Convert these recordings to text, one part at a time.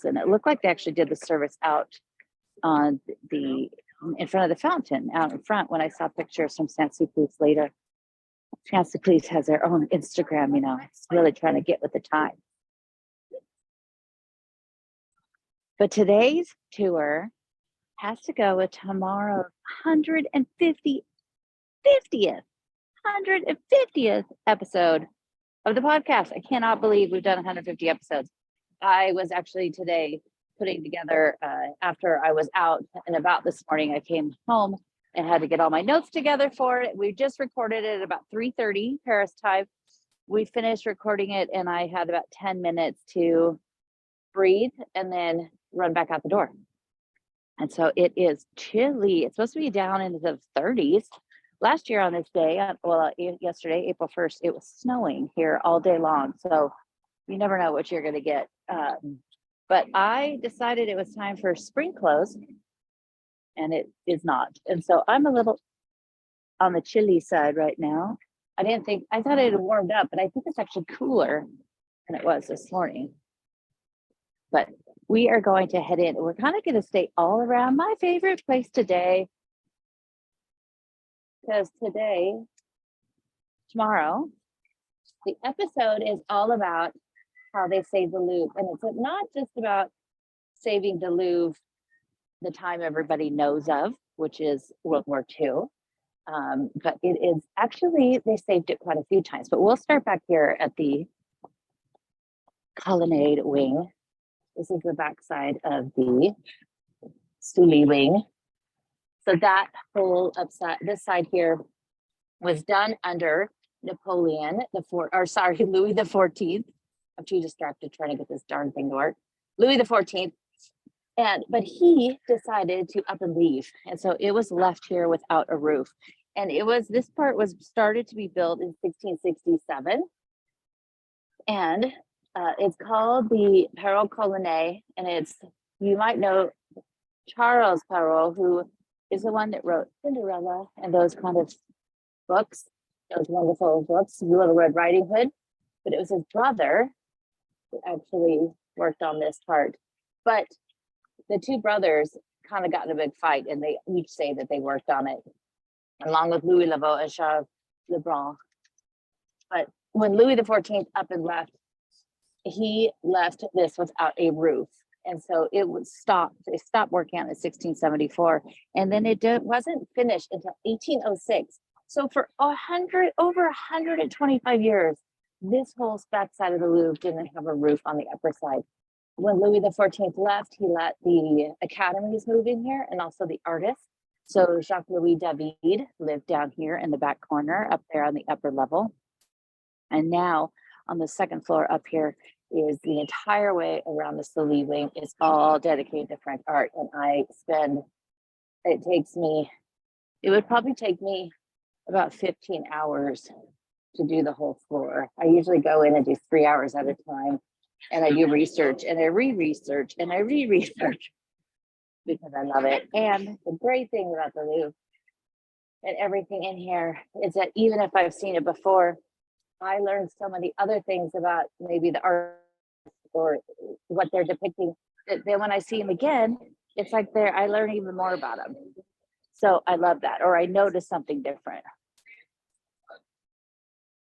and it looked like they actually did the service out on in front of the fountain out in front when I saw pictures from Saint-Sulpice later. Saint-Sulpice has their own Instagram, it's really trying to get with the time. But today's tour has to go with tomorrow's 150th episode of the podcast. I cannot believe we've done 150 episodes. I was actually today putting together, after I was out and about this morning, I came home and had to get all my notes together for it. We just recorded it at about 3:30 Paris time. We finished recording it and I had about 10 minutes to breathe and then run back out the door. And so it is chilly. It's supposed to be down into the 30s. Last year on this day, yesterday, April 1st, it was snowing here all day long. So you never know what you're going to get. But I decided it was time for spring clothes, and it is not. And so I'm a little on the chilly side right now. I thought it had warmed up, but I think it's actually cooler than it was this morning. But we are going to head in. We're kind of going to stay all around my favorite place today. Because tomorrow, the episode is all about how they saved the Louvre. And it's not just about saving the Louvre, the time everybody knows of, which is World War II. But it is actually, they saved it quite a few times. But we'll start back here at the colonnade wing. This is the backside of the Sully wing. So that whole this side here was done under Louis the 14th. I'm too distracted trying to get this darn thing to work. Louis the 14th. But he decided to up and leave. And so it was left here without a roof. And this part was started to be built in 1667. And it's called the Perrault Colonnade. And you might know Charles Perrault, who is the one that wrote Cinderella and those kind of books, those wonderful books, Little Red Riding Hood. But it was his brother who actually worked on this part. But the two brothers kind of got in a big fight, and they each say that they worked on it, along with Louis Laveau and Charles Lebrun. But when Louis the 14th up and left, he left this without a roof. And so it was stopped. They stopped working on it in 1674. And then it wasn't finished until 1806. So for over 125 years, this whole backside of the Louvre didn't have a roof on the upper side. When Louis the 14th left, he let the academies move in here and also the artists. So Jacques-Louis David lived down here in the back corner, up there on the upper level. And now on the second floor up here is the entire way around the Sully wing is all dedicated to French art. And it would probably take me about 15 hours to do the whole floor. I usually go in and do 3 hours at a time. And I do research and I re-research and I re-research because I love it. And the great thing about the Louvre and everything in here is that even if I've seen it before, I learned so many other things about maybe the art or what they're depicting. Then when I see them again, it's like I learn even more about them. So I love that, or I notice something different.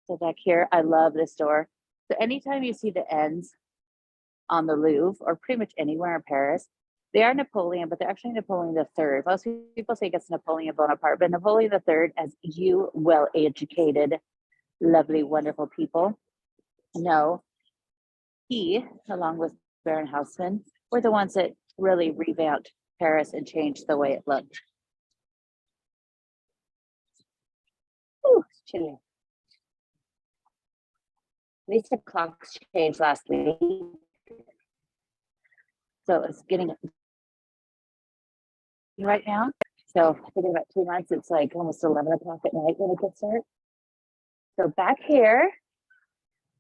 So back here, I love this door. So anytime you see the ends on the Louvre or pretty much anywhere in Paris, they are Napoleon, but they're actually Napoleon III. Most people say it's Napoleon Bonaparte, but Napoleon III, as you well-educated, lovely, wonderful people know, he, along with Baron Haussmann, were the ones that really revamped Paris and changed the way it looked. Ooh, it's chilly. At least the clocks changed last week. So it's getting right now. So I think in about 2 months, it's like almost 11 o'clock at night when it gets dark. So back here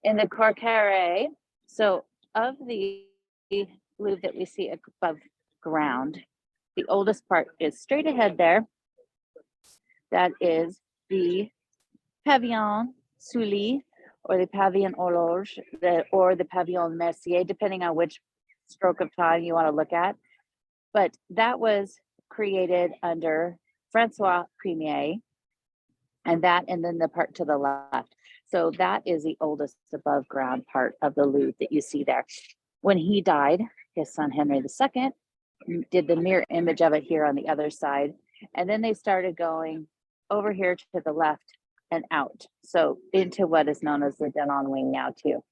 in the Cour Carrée, so of the Louvre that we see above ground, the oldest part is straight ahead there. That is the Pavillon Sully, or the Pavillon Horloge, or the Pavillon Mercier, depending on which stroke of time you want to look at. But that was created under Francois Premier, and then the part to the left. So that is the oldest above ground part of the Louvre that you see there. When he died, his son Henry II did the mirror image of it here on the other side. And then they started going over here to the left and out. So into what is known as the Denon wing now too.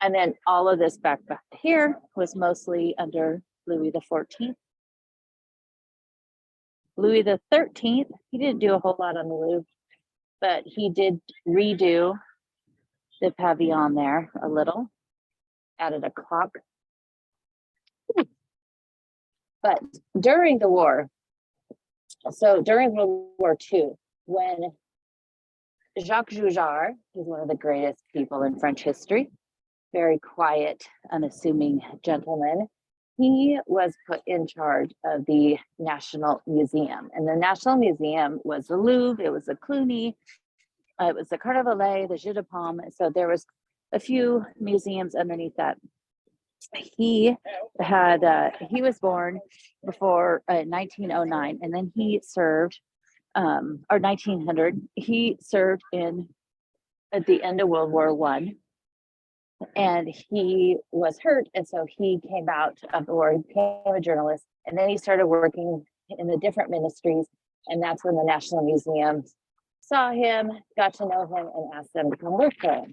And then all of this back here was mostly under Louis XIV. Louis XIII, he didn't do a whole lot on the Louvre, but he did redo the pavilion there a little, added a clock. But during the war, so during World War II, when Jacques Joujar, who's one of the greatest people in French history, very quiet, unassuming gentleman, he was put in charge of the National Museum. And the National Museum was the Louvre, it was the Cluny, it was the Carnavalet, the Jeu de Paume. So there was a few museums underneath that. He was born before 1909, and then he served, or 1900. He served at the end of World War I, and he was hurt, and so he came out of the war. He became a journalist, and then he started working in the different ministries, and that's when the National Museum saw him, got to know him, and asked them to come work for him.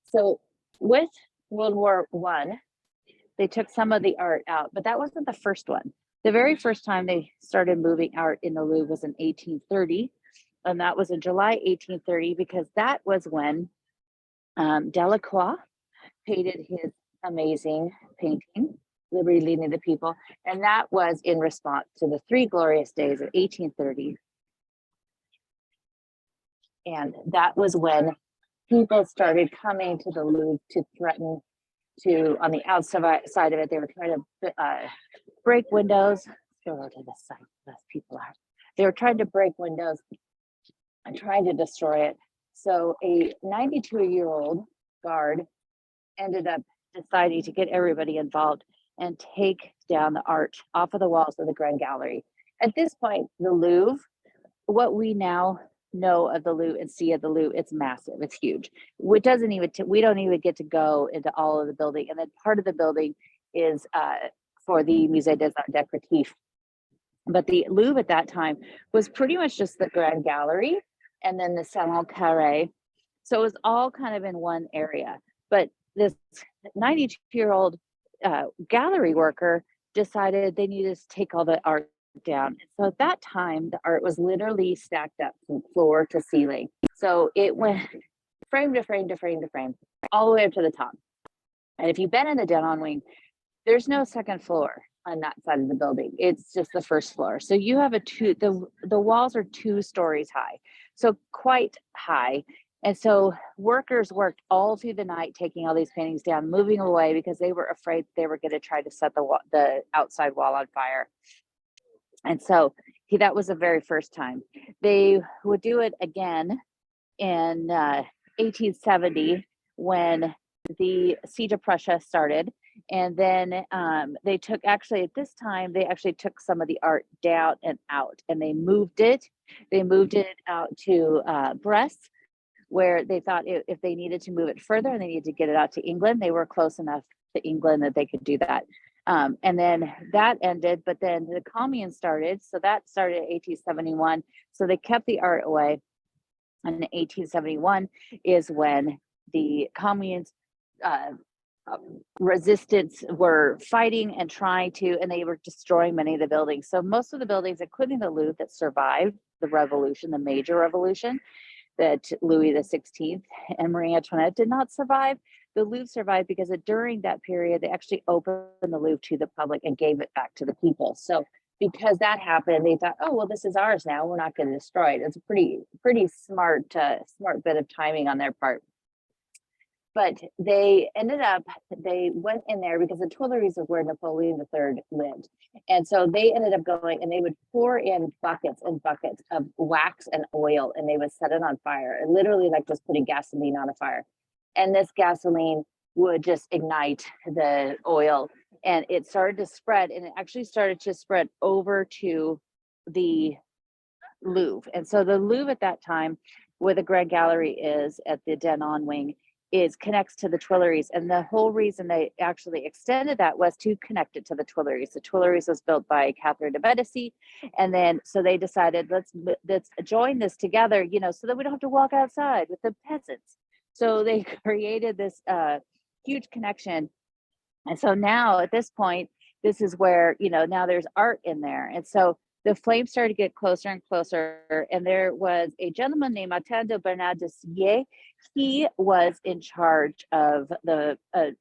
So with World War I, they took some of the art out, but that wasn't the first one. The very first time they started moving art in the Louvre was in 1830, and that was in July 1830, because that was when Delacroix painted his amazing painting, Liberty Leading the People, and that was in response to the Three Glorious Days of 1830. And that was when people started coming to the Louvre to threaten to, on the outside of it, they were trying to break windows. Go to the side, less people are. They were trying to break windows and trying to destroy it. So a 92-year-old guard ended up deciding to get everybody involved and take down the art off of the walls of the Grand Gallery. At this point, the Louvre, what we now know of the Louvre and see of the Louvre, it's massive, it's huge. We don't even get to go into all of the building. And then part of the building is for the Musée des Arts Décoratifs. But the Louvre at that time was pretty much just the Grand Gallery and then the Salon Carré. So it was all kind of in one area. But this 92-year-old gallery worker decided they needed to take all the art down. So at that time, the art was literally stacked up from floor to ceiling. So it went frame to frame to frame to frame, all the way up to the top. And if you've been in the Denon wing, there's no second floor on that side of the building. It's just the first floor. So you have the walls are 2 stories high, so quite high. And so workers worked all through the night, taking all these paintings down, moving away because they were afraid they were going to try to set the outside wall on fire. And so that was the very first time. They would do it again in 1870 when the siege of Prussia started. And then they took some of the art down and out, and they moved it out to Brest, where they thought if they needed to move it further and they needed to get it out to England, they were close enough to England that they could do that. And then that ended, but then the Commune started. So that started in 1871. So they kept the art away. And in 1871 is when the Communes resistance were fighting and and they were destroying many of the buildings. So most of the buildings, including the Louvre, that survived the revolution, the major revolution, that Louis XVI and Marie Antoinette did not survive. The Louvre survived because during that period, they actually opened the Louvre to the public and gave it back to the people. So because that happened, they thought, oh, well, this is ours now. We're not going to destroy it. It's a pretty smart bit of timing on their part. But they went in there because the Tuileries is where Napoleon III lived. And so they ended up going and they would pour in buckets and buckets of wax and oil, and they would set it on fire, and literally like just putting gasoline on a fire. And this gasoline would just ignite the oil, and it started to spread, and it actually started to spread over to the Louvre. And so the Louvre at that time, where the Grand Gallery is at the Denon wing, is connects to the Tuileries. And the whole reason they actually extended that was to connect it to the Tuileries. The Tuileries was built by Catherine de Medici. And then so they decided, let's join this together, you know, so that we don't have to walk outside with the peasants. So they created this huge connection. And so now at this point, this is where, you know, now there's art in there. And so the flames started to get closer and closer. And there was a gentleman named Martin de Bernard de Sillé. He was in charge of the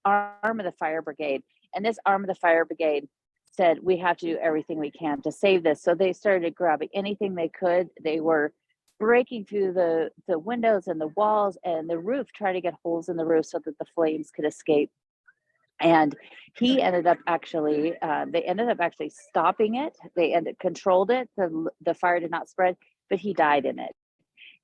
arm of the fire brigade. And this arm of the fire brigade said, we have to do everything we can to save this. So they started grabbing anything they could. They were breaking through the windows and the walls and the roof, trying to get holes in the roof so that the flames could escape. And he ended up actually, they ended up actually stopping it. They controlled it. The fire did not spread, but he died in it.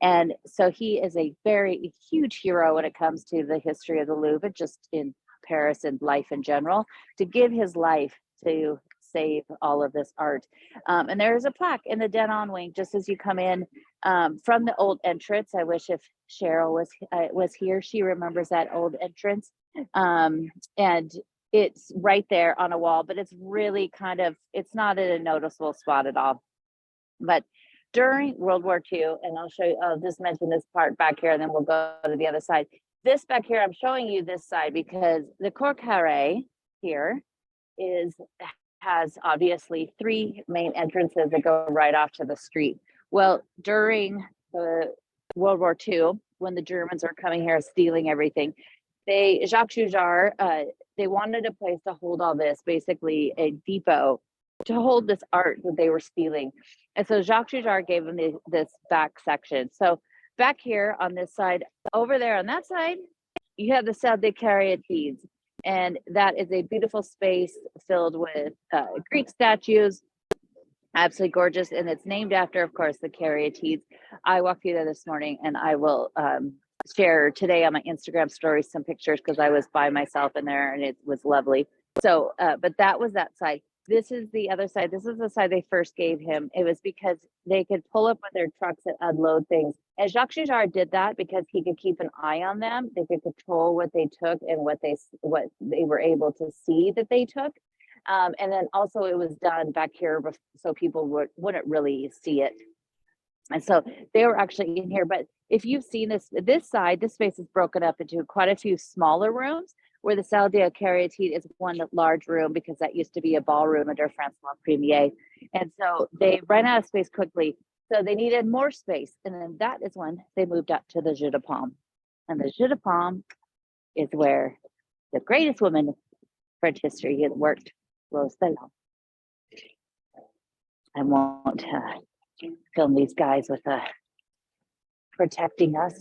And so he is a very huge hero when it comes to the history of the Louvre, just in Paris and life in general, to give his life to save all of this art. And there is a plaque in the Denon wing, just as you come in from the old entrance. I wish if Cheryl was here, she remembers that old entrance. And it's right there on a wall, but it's really kind of, it's not in a noticeable spot at all. But during World War II, and I'll show you, I'll just mention this part back here, and then we'll go to the other side. This back here, I'm showing you this side because the Cour Carrée here has obviously three main entrances that go right off to the street. Well, during the World War II, when the Germans were coming here stealing everything, Jacques Chouchard, they wanted a place to hold all this, basically a depot to hold this art that they were stealing. And so Jacques Chouchard gave them this back section. So back here on this side, over there on that side, you have the Salle des Caryatides. And that is a beautiful space filled with Greek statues, absolutely gorgeous. And it's named after, of course, the Caryatides. I walked through there this morning, and I will share today on my Instagram story some pictures because I was by myself in there and it was lovely. So, but that was that side. This is the other side. This is the side they first gave him. It was because they could pull up with their trucks and unload things. And Jacques Chouchard did that because he could keep an eye on them. They could control what they took and what they were able to see that they took. And then also it was done back here so people wouldn't really see it. And so they were actually in here. But if you've seen this side, this space is broken up into quite a few smaller rooms, where the Salle des Caryatides is one large room because that used to be a ballroom under Francois Premier. And so they ran out of space quickly. So they needed more space. And then that is when they moved up to the Jeu de Paume. And the Jeu de Paume is where the greatest woman in French history has worked, Rose Bellon. I won't film these guys with protecting us.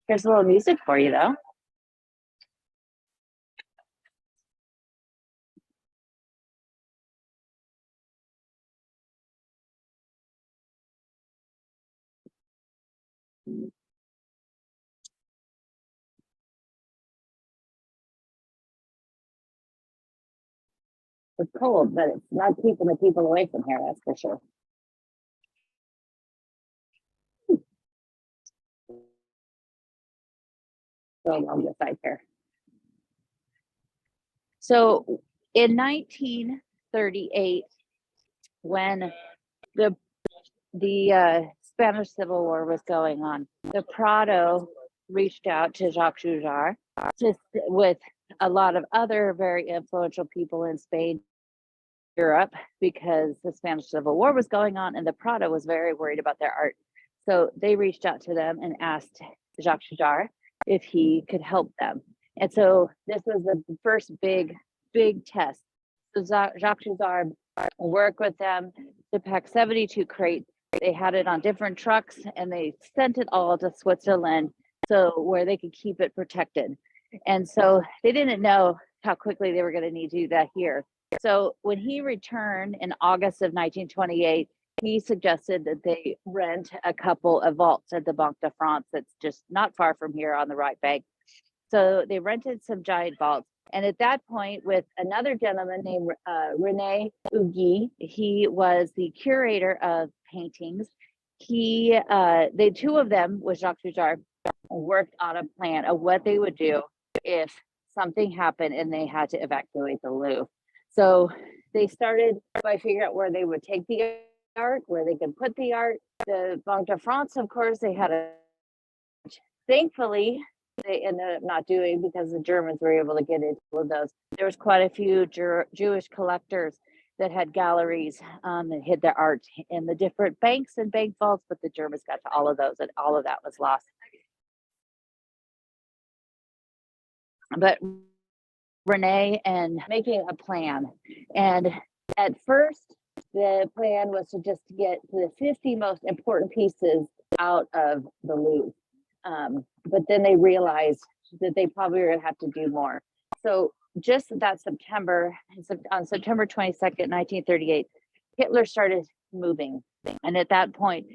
Here's a little music for you, though. It's cold, but it's not keeping the people away from here, that's for sure. Go along the side here. So in 1938, when the Spanish Civil War was going on, the Prado reached out to Jacques Chouchard with a lot of other very influential people in Spain, Europe, because the Spanish Civil War was going on and the Prado was very worried about their art. So they reached out to them and asked Jacques Chouchard if he could help them. And so this was the first big test. So Jacques Chouchard worked with them to pack 72 crates. They had it on different trucks and they sent it all to Switzerland, so where they could keep it protected. And so they didn't know how quickly they were going to need to do that here. So when he returned in August of 1928, he suggested that they rent a couple of vaults at the Banque de France that's just not far from here on the right bank. So they rented some giant vaults. And at that point, with another gentleman named Rene Huguet, he was the curator of paintings. The two of them with Jacques Dujardin worked on a plan of what they would do if something happened and they had to evacuate the Louvre. So they started by figuring out where they would take the art, where they could put the art. The Banque de France, of course, they had a, thankfully, they ended up not doing because the Germans were able to get into those. There was quite a few Jewish collectors that had galleries that hid their art in the different banks and bank vaults, but the Germans got to all of those and all of that was lost. But Rene and making a plan. And at first, the plan was to just get the 50 most important pieces out of the Louvre. But then they realized that they probably were going to have to do more. So just that September, on September 22nd, 1938, Hitler started moving. And at that point,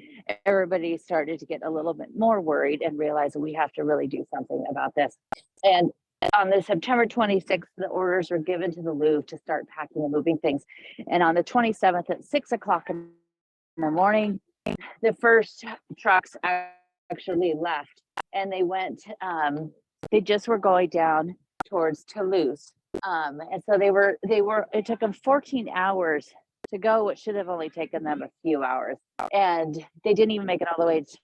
everybody started to get a little bit more worried and realized we have to really do something about this. And on the September 26th, the orders were given to the Louvre to start packing and moving things. And on the 27th at 6 o'clock in the morning, the first trucks actually left and they went, they just were going down towards Toulouse. And so it took them 14 hours to go, which should have only taken them a few hours. And they didn't even make it all the way to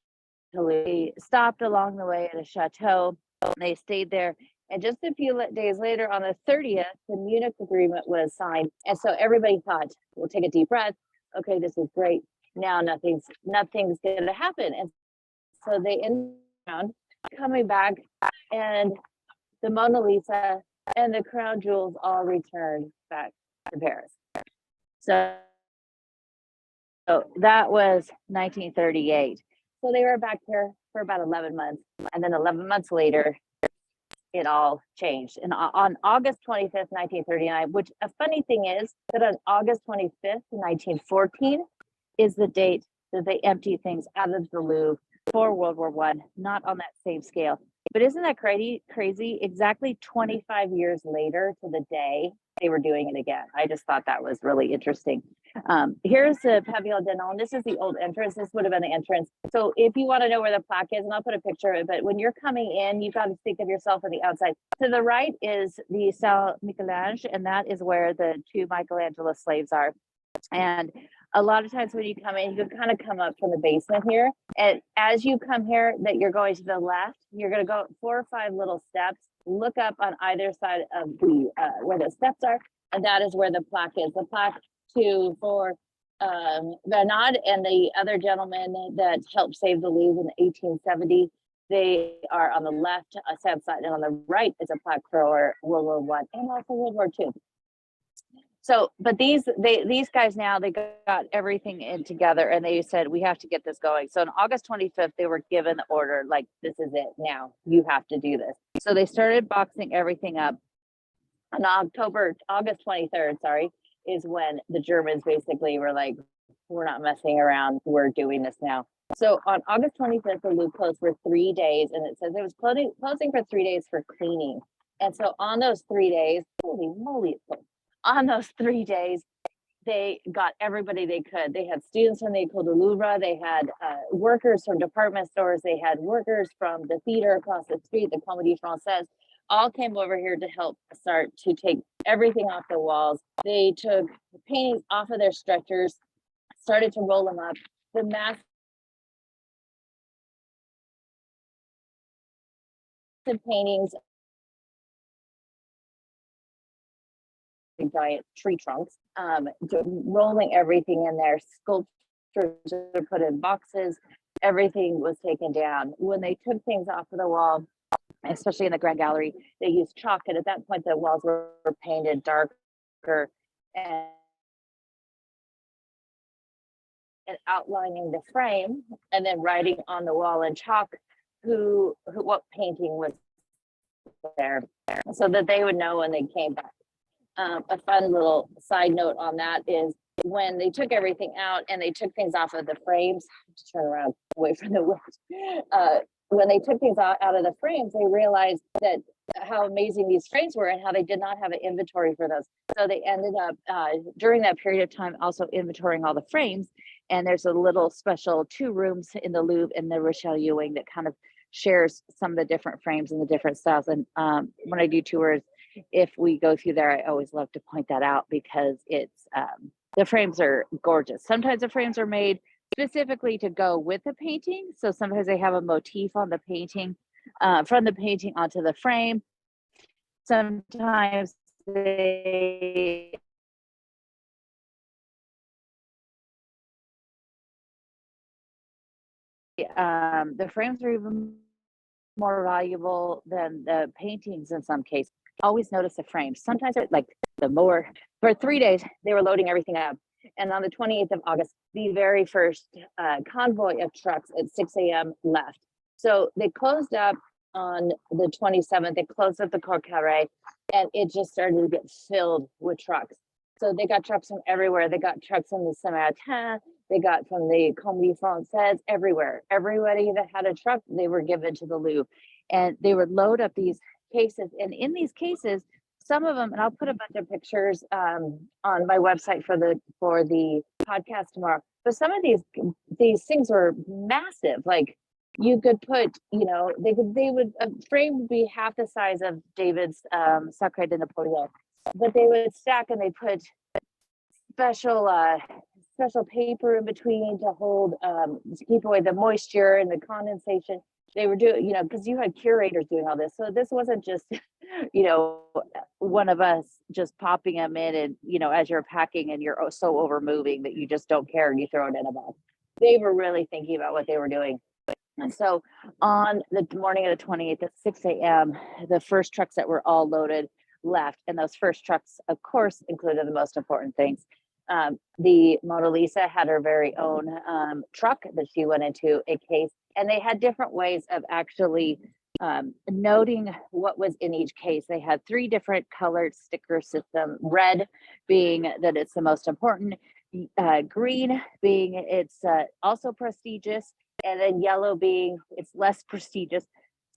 Toulouse. They stopped along the way at a chateau. They stayed there. And just a few days later, on the 30th, the Munich agreement was signed. And so everybody thought, we'll take a deep breath. Okay, this is great. Now nothing's going to happen. And so they ended up coming back, and the Mona Lisa and the crown jewels all returned back to Paris. So that was 1938. So they were back here for about 11 months. And then 11 months later, it all changed. And on August 25th, 1939, which a funny thing is that on August 25th, 1914 is the date that they emptied things out of the Louvre for World War I, not on that same scale. But isn't that crazy? Exactly 25 years later to the day, they were doing it again. I just thought that was really interesting. Here's the Pavillon d'Anon. This is the old entrance. This would have been the entrance. So if you want to know where the plaque is, and I'll put a picture of it, but when you're coming in, you've got to think of yourself on the outside. To the right is the Salle Michel-Ange, and that is where the two Michelangelo slaves are. And a lot of times when you come in, you can kind of come up from the basement here. And as you come here, that you're going to the left, you're going to go 4 or 5 little steps, look up on either side of the where the steps are, and that is where the plaque is. The plaque for Bernard and the other gentleman that helped save the Louvre in 1870. They are on the left hand side, and on the right is a plaque for World War I and also World War II. So, but these guys now, they got everything in together and they said, we have to get this going. So on August 25th, they were given the order, like, this is it now, you have to do this. So they started boxing everything up. On August 23rd, is when the Germans basically were like, we're not messing around, we're doing this now. So on August 25th, the Louvre closed for 3 days, and it says it was closing for 3 days for cleaning. And so on those 3 days, holy moly, it's closed. On those 3 days, they got everybody they could. They had students from the École du Louvre. They had workers from department stores. They had workers from the theater across the street, the Comédie Française, all came over here to help start to take everything off the walls. They took the paintings off of their stretchers, started to roll them up. The massive paintings, giant tree trunks, rolling everything in there, sculptures are put in boxes, everything was taken down. When they took things off of the wall, especially in the Grand Gallery, they used chalk, and at that point the walls were painted darker and outlining the frame, and then writing on the wall in chalk what painting was there, so that they would know when they came back. A fun little side note on that is when they took everything out and they took things off of the frames, to turn around away from the wind. When they took things out of the frames, they realized that how amazing these frames were and how they did not have an inventory for those. So they ended up during that period of time also inventorying all the frames. And there's a little special 2 rooms in the Louvre and the Richelieu wing that kind of shares some of the different frames and the different styles. And when I do tours, if we go through there, I always love to point that out because it's the frames are gorgeous. Sometimes the frames are made specifically to go with the painting. So sometimes they have a motif on the painting, from the painting onto the frame. Sometimes they the frames are even more valuable than the paintings in some cases. Always notice the frames. Sometimes it's like the more, for 3 days, they were loading everything up. And on the 28th of August, the very first convoy of trucks at 6 a.m. left. So they closed up on the 27th, they closed up the Cour Carré, and it just started to get filled with trucks. So they got trucks from everywhere. They got trucks from the Saint-Martin, they got from the Comédie Française, everywhere. Everybody that had a truck, they were given to the Louvre. And they would load up these cases. And in these cases, some of them, and I'll put a bunch of pictures on my website for the podcast tomorrow. But some of these things were massive. Like you could put, a frame would be half the size of David's Sacré de Napoleon, but they would stack and they put special paper in between to hold to keep away the moisture and the condensation. They were doing, because you had curators doing all this. So this wasn't just, one of us just popping them in and, as you're packing and you're so over moving that you just don't care and you throw it in a box. They were really thinking about what they were doing. And so on the morning of the 28th at 6 a.m., the first trucks that were all loaded left. And those first trucks, of course, included the most important things. The Mona Lisa had her very own truck that she went into a case, and they had different ways of actually noting what was in each case. They had 3 different colored sticker system, red being that it's the most important, green being it's also prestigious, and then yellow being it's less prestigious.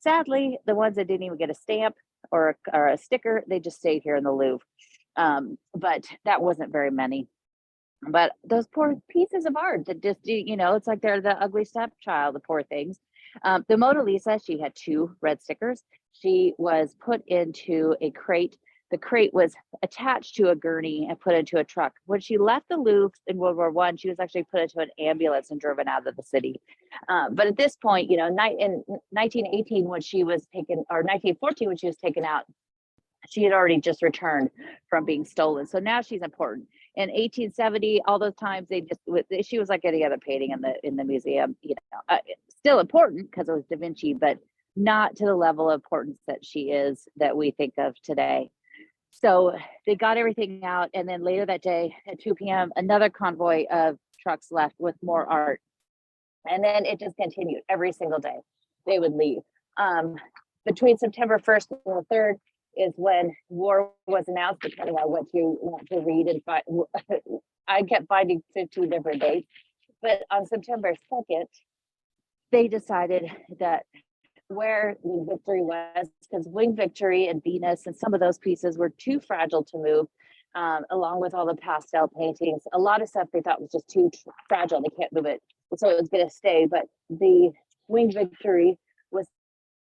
Sadly, the ones that didn't even get a stamp or a sticker, they just stayed here in the Louvre. But that wasn't very many. But those poor pieces of art that just do, it's like they're the ugly stepchild, the poor things. The Mona Lisa, she had 2 red stickers. She was put into a crate. The crate was attached to a gurney and put into a truck. When she left the Louvre in World War I, she was actually put into an ambulance and driven out of the city. But at this point, in 1918, when she was taken, or 1914, when she was taken out, she had already just returned from being stolen. So now she's important. In 1870, all those times she was like any other painting in the museum, still important because it was Da Vinci, but not to the level of importance that she is that we think of today. So they got everything out. And then later that day at 2 p.m., another convoy of trucks left with more art. And then it just continued every single day. They would leave. Between September 1st and the 3rd is when war was announced, depending on what you want to read. And I kept finding 15 different dates. But on September 2nd, they decided that where Wing Victory was, because Wing Victory and Venus and some of those pieces were too fragile to move, along with all the pastel paintings. A lot of stuff they thought was just too fragile. They can't move it. So it was going to stay. But the Wing Victory was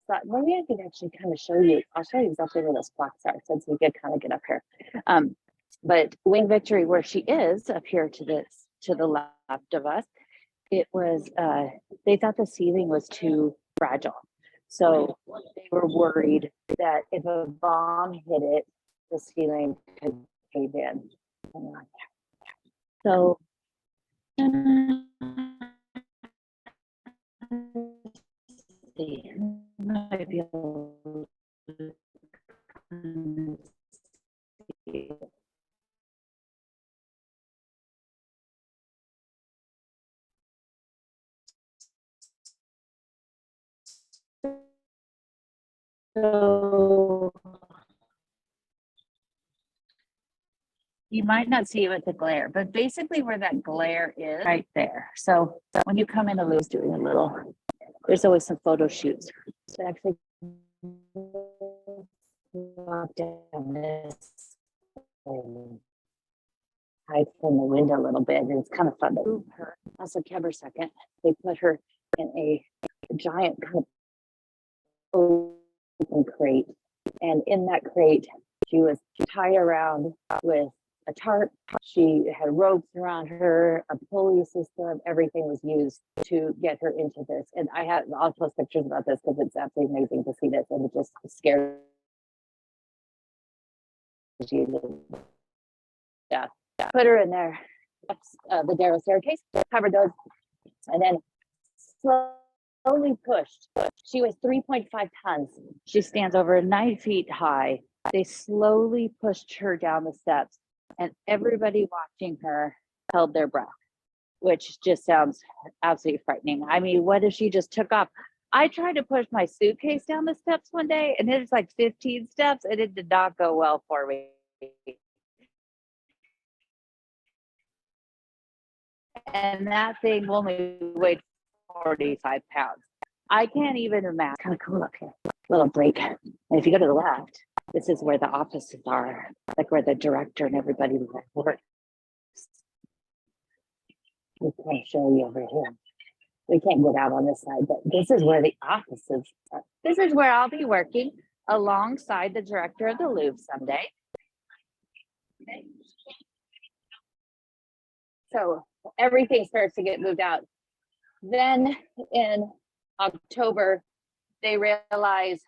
thought, maybe I can actually kind of show you. I'll show you exactly where those plaques are since we could kind of get up here. But Wing Victory, where she is up here to the left of us, it was, they thought the ceiling was too fragile. So they were worried that if a bomb hit it, the ceiling could cave in. So might be able to see. So you might not see it with the glare, but basically where that glare is right there. So when you come in, the Lou's doing a little, there's always some photo shoots. So actually walk down this and hide from the window a little bit. And it's kind of fun to move her. Also, give her a second. They put her in a giant kind of open crate. And in that crate, she was tied around with a tarp. She had ropes around her, a pulley system. Everything was used to get her into this. And I'll post pictures about this because it's absolutely amazing to see this. And it just scares you. Yeah. Put her in there, the narrow staircase, covered those, and then slowly pushed. She was 3.5 tons. She stands over 9 feet high. They slowly pushed her down the steps, and everybody watching her held their breath, which just sounds absolutely frightening. I mean, what if she just took off? I tried to push my suitcase down the steps one day, and it's like 15 steps, and it did not go well for me. And that thing only weighed 45 pounds. I can't even imagine. Kind of cool up here. Little break. And if you go to the left, this is where the offices are, like where the director and everybody works. We can't show you over here. We can't get out on this side, but this is where the offices are. This is where I'll be working alongside the director of the Louvre someday. Okay. So everything starts to get moved out. Then in October, they realize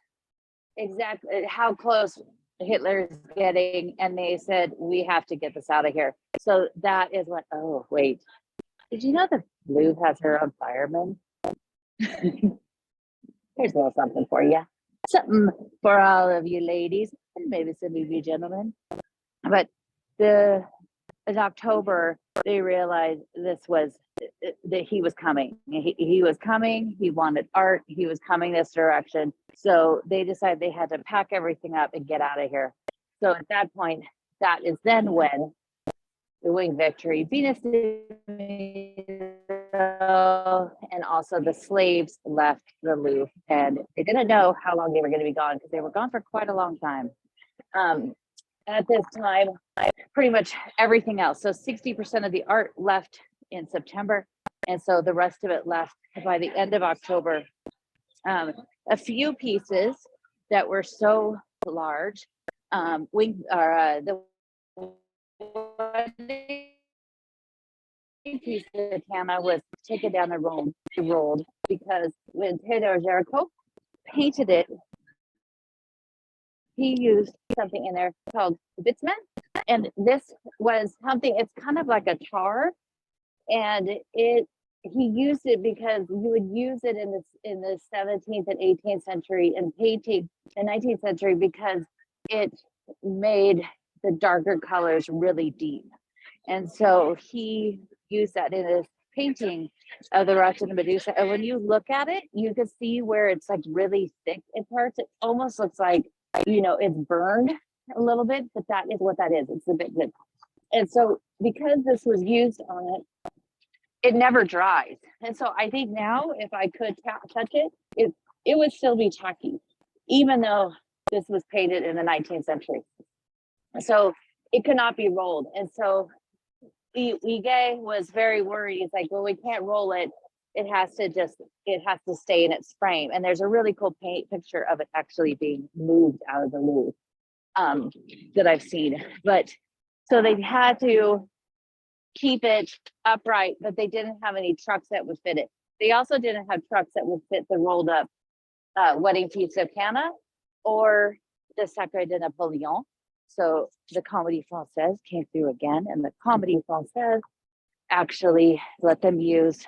exactly how close Hitler is getting, and they said, we have to get this out of here. So that is what, oh, wait. Did you know the Louvre has her own firemen? Here's a little something for you. Something for all of you ladies, and maybe some of you gentlemen. But in October, they realized this was that he was coming. He was coming. He wanted art. He was coming this direction. So they decided they had to pack everything up and get out of here. So at that point, that is then when the Winged Victory, Venus, and also the slaves left the Louvre, and they didn't know how long they were going to be gone because they were gone for quite a long time. At this time, pretty much everything else. So 60% of the art left in September. And so the rest of it left by the end of October. A few pieces that were so large, the piece of Tana was taken down the rolled because when Theodore Géricault painted it, he used something in there called bitumen, and this was something. It's kind of like a tar, and he used it because you would use it in the 17th and 18th century in painting, the 19th century, because it made the darker colors really deep, and so he used that in his painting of the Rush and the Medusa. And when you look at it, you can see where it's like really thick in parts. It almost looks like, it's burned a little bit, but that is what that is. It's a bit good. And so because this was used on it, it never dries. And so I think now if I could touch it, it would still be tacky, even though this was painted in the 19th century. So it could not be rolled. And so Ige was very worried. He's like, well, we can't roll it. It has to stay in its frame. And there's a really cool picture of it actually being moved out of the Louvre that I've seen. But so they had to keep it upright, but they didn't have any trucks that would fit it. They also didn't have trucks that would fit the rolled up wedding piece of Cana or the Sacre de Napoleon. So the Comédie Française came through again, and the Comédie Française actually let them use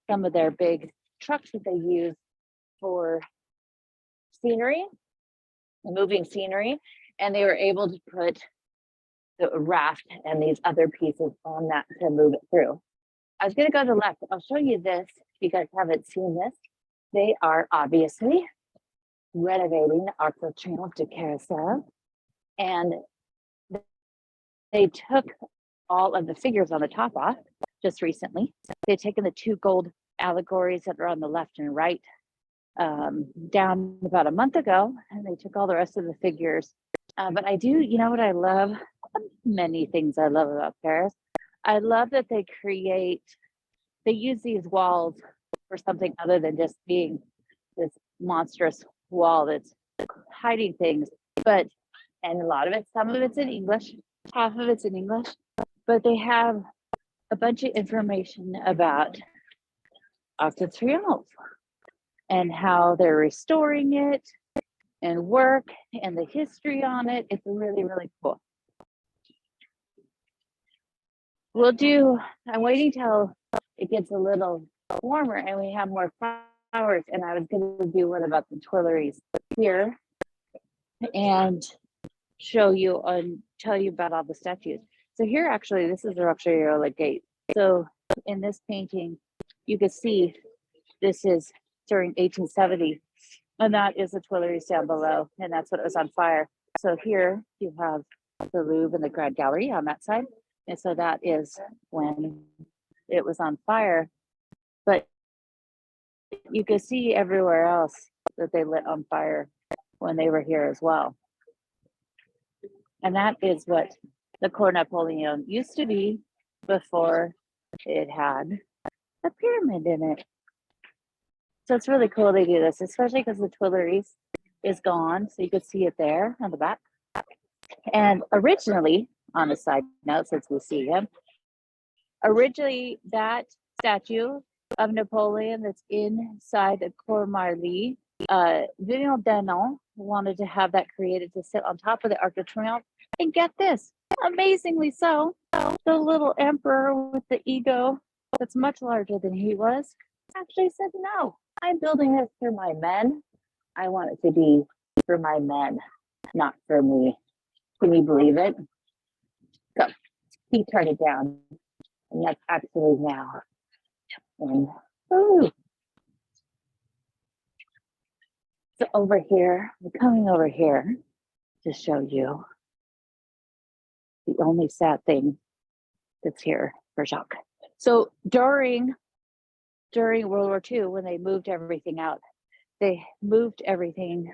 some of their big trucks that they use for scenery, moving scenery, and they were able to put the raft and these other pieces on that to move it through. I was going to go to the left. I'll show you this if you guys haven't seen this. They are obviously renovating the Arc de Triomphe de Carousel, and they took all of the figures on the top off just recently. They've taken the two gold allegories that are on the left and right down about a month ago, and they took all the rest of the figures. But I do, you know what I love? Many things I love about Paris. I love that they use these walls for something other than just being this monstrous wall that's hiding things. But, and a lot of it, some of it's in English, half of it's in English, but they have a bunch of information about Arc de Triomphe and how they're restoring it and work and the history on it. It's really, really cool. I'm waiting till it gets a little warmer and we have more flowers, and I was going to do one about the Tuileries here and tell you about all the statues. So here, actually, this is the Rocher Gate. So in this painting, you can see this is during 1870, and that is the Tuileries down below, and that's what was on fire. So here you have the Louvre and the Grand Gallery on that side, and so that is when it was on fire. But you can see everywhere else that they lit on fire when they were here as well. And that is what the Cour Napoleon used to be before it had a pyramid in it. So it's really cool they do this, especially because the Tuileries is gone. So you could see it there on the back. And originally, on a side note, since we see him, originally that statue of Napoleon that's inside the Cour Marly, Vivian Danon wanted to have that created to sit on top of the Arc de Triomphe. And get this, amazingly so, the little emperor with the ego that's much larger than he was actually said, no, I'm building this for my men. I want it to be for my men, not for me. Can you believe it? So he turned it down, and that's actually now. And ooh. So over here, we're coming over here to show you the only sad thing that's here for Jacques. So during World War II, when they moved everything out, they moved everything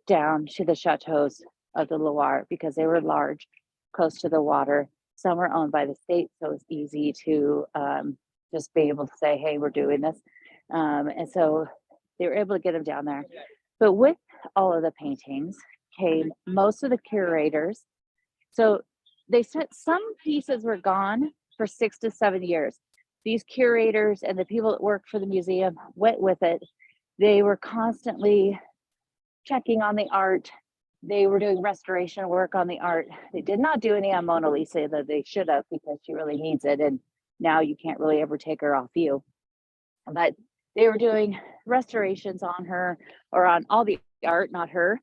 down to the chateaus of the Loire because they were large, close to the water. Some were owned by the state, so it was easy to just be able to say, hey, we're doing this. And so they were able to get them down there. But with all of the paintings came most of the curators. So they said some pieces were gone for 6 to 7 years. These curators and the people that worked for the museum went with it. They were constantly checking on the art. They were doing restoration work on the art. They did not do any on Mona Lisa that they should have, because she really needs it. And now you can't really ever take her off you. But they were doing restorations on her, or on all the art, not her,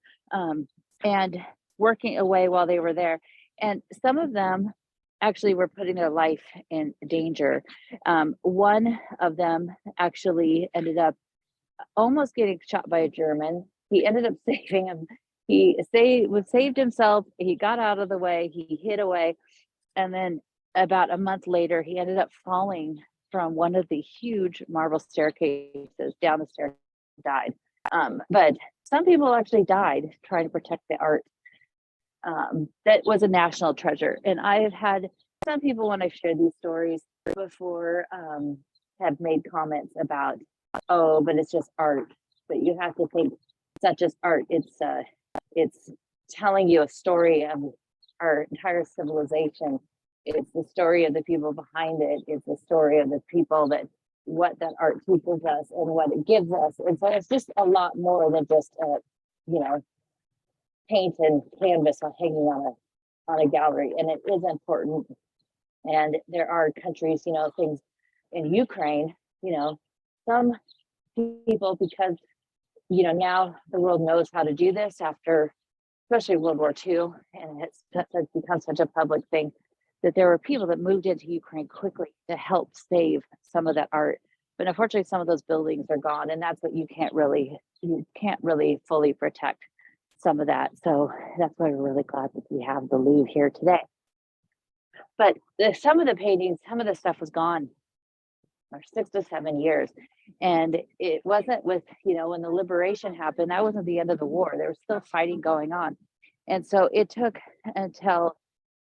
and working away while they were there. And some of them actually were putting their life in danger. One of them actually ended up almost getting shot by a German. He ended up saving him. He saved himself. He got out of the way. He hid away. And then about a month later, he ended up falling from one of the huge marble staircases down the stairs, died. But some people actually died trying to protect the art. That was a national treasure. And I have had some people, when I've shared these stories before, have made comments about, oh, but it's just art. But you have to think it's not just art. It's telling you a story of our entire civilization. It's the story of the people behind it. It's the story of the people what that art teaches us and what it gives us. And so it's just a lot more than just paint and canvas hanging on a gallery. And it is important. And there are countries, things in Ukraine, some people, because now the world knows how to do this after, especially World War II, and it's become such a public thing, that there were people that moved into Ukraine quickly to help save some of that art. But unfortunately, some of those buildings are gone, and that's what you can't really fully protect some of that. So that's why we're really glad that we have the Louvre here today. But some of the paintings, some of the stuff was gone. or 6 to 7 years. And it wasn't with, when the liberation happened, that wasn't the end of the war. There was still fighting going on. And so it took until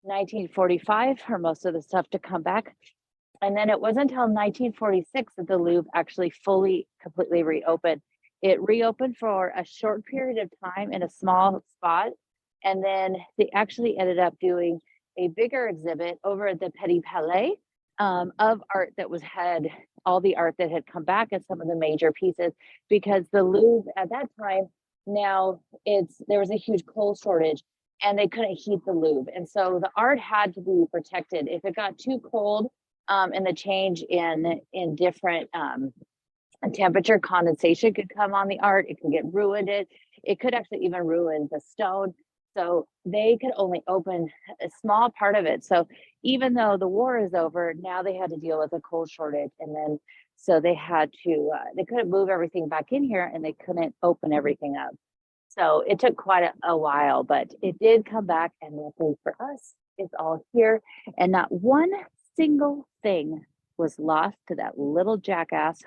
1945 for most of the stuff to come back. And then it wasn't until 1946 that the Louvre actually completely reopened. It reopened for a short period of time in a small spot. And then they actually ended up doing a bigger exhibit over at the Petit Palais of art that had all the art that had come back and some of the major pieces, because the Louvre at that time, now there was a huge coal shortage and they couldn't heat the Louvre. And so the art had to be protected. If it got too cold, and the change in different temperature, condensation could come on the art. It could get ruined. It could actually even ruin the stone. So they could only open a small part of it. So even though the war is over, now they had to deal with a coal shortage. And then, so they had to, they couldn't move everything back in here and they couldn't open everything up. So it took quite a while, but it did come back, and luckily for us, it's all here. And not one single thing was lost to that little jackass.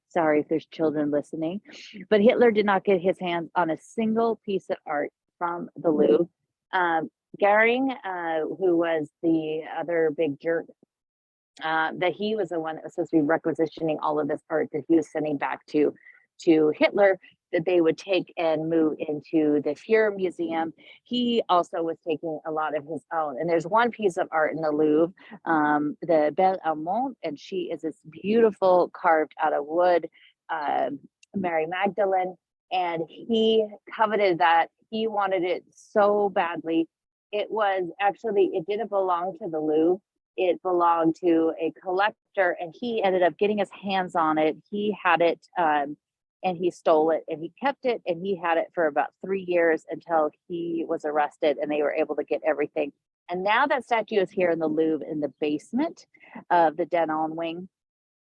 Sorry if there's children listening, but Hitler did not get his hands on a single piece of art from the Louvre. Goering, who was the other big jerk, that he was the one that was supposed to be requisitioning all of this art that he was sending back to Hitler, that they would take and move into the Fuhrer Museum. He also was taking a lot of his own. And there's one piece of art in the Louvre, the Belle Allemande, and she is this beautiful carved out of wood, Mary Magdalene. And he coveted that. He wanted it so badly. It didn't belong to the Louvre. It belonged to a collector, and he ended up getting his hands on it. He had it, and he stole it, and he kept it, and he had it for about 3 years until he was arrested, and they were able to get everything. And now that statue is here in the Louvre in the basement of the Denon wing.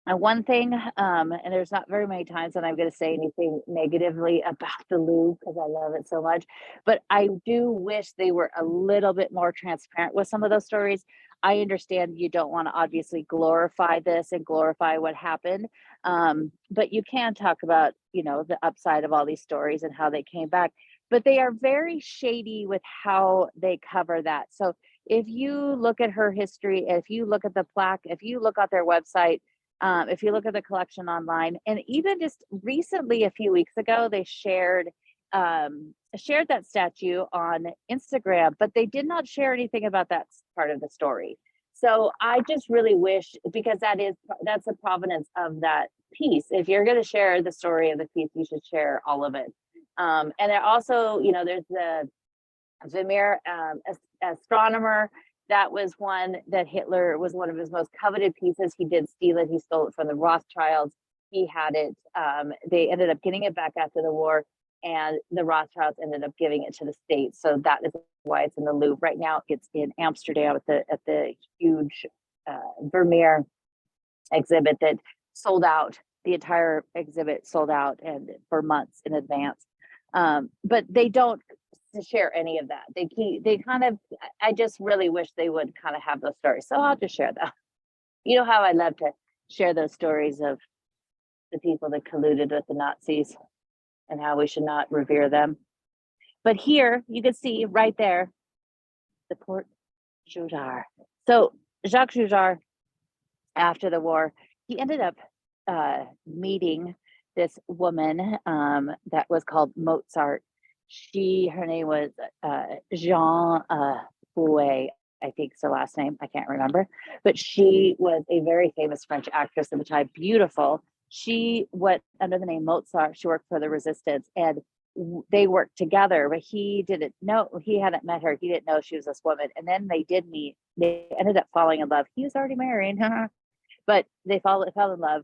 And one thing, and there's not very many times that I'm going to say anything negatively about the Louvre because I love it so much, but I do wish they were a little bit more transparent with some of those stories. I understand you don't want to obviously glorify this and glorify what happened, but you can talk about, the upside of all these stories and how they came back. But they are very shady with how they cover that. So if you look at her history, if you look at the plaque, if you look at their website, if you look at the collection online, and even just recently, a few weeks ago, they shared that statue on Instagram, but they did not share anything about that part of the story. So I just really wish, because that's the provenance of that piece. If you're going to share the story of the piece, you should share all of it. And there also, there's the Vermeer astronomer. That was one that Hitler was one of his most coveted pieces. He did steal it. He stole it from the Rothschilds. He had it. They ended up getting it back after the war, and the Rothschilds ended up giving it to the States. So that is why it's in the Louvre right now. It's in Amsterdam at the huge Vermeer exhibit that sold out. The entire exhibit sold out and for months in advance. But they don't share any of that. I just really wish they would kind of have those stories. So I'll just share them. You know how I love to share those stories of the people that colluded with the Nazis and how we should not revere them. But here you can see right there, the Port Judar. So Jacques Judar, after the war, he ended up meeting this woman that was called Mozart. Her name was Jean Bouet, I think is her last name. I can't remember, but she was a very famous French actress of the time, beautiful. She went under the name Mozart. She worked for the resistance, and they worked together, but he hadn't met her. He didn't know she was this woman. And then they did meet. They ended up falling in love. He was already married, but they fell in love.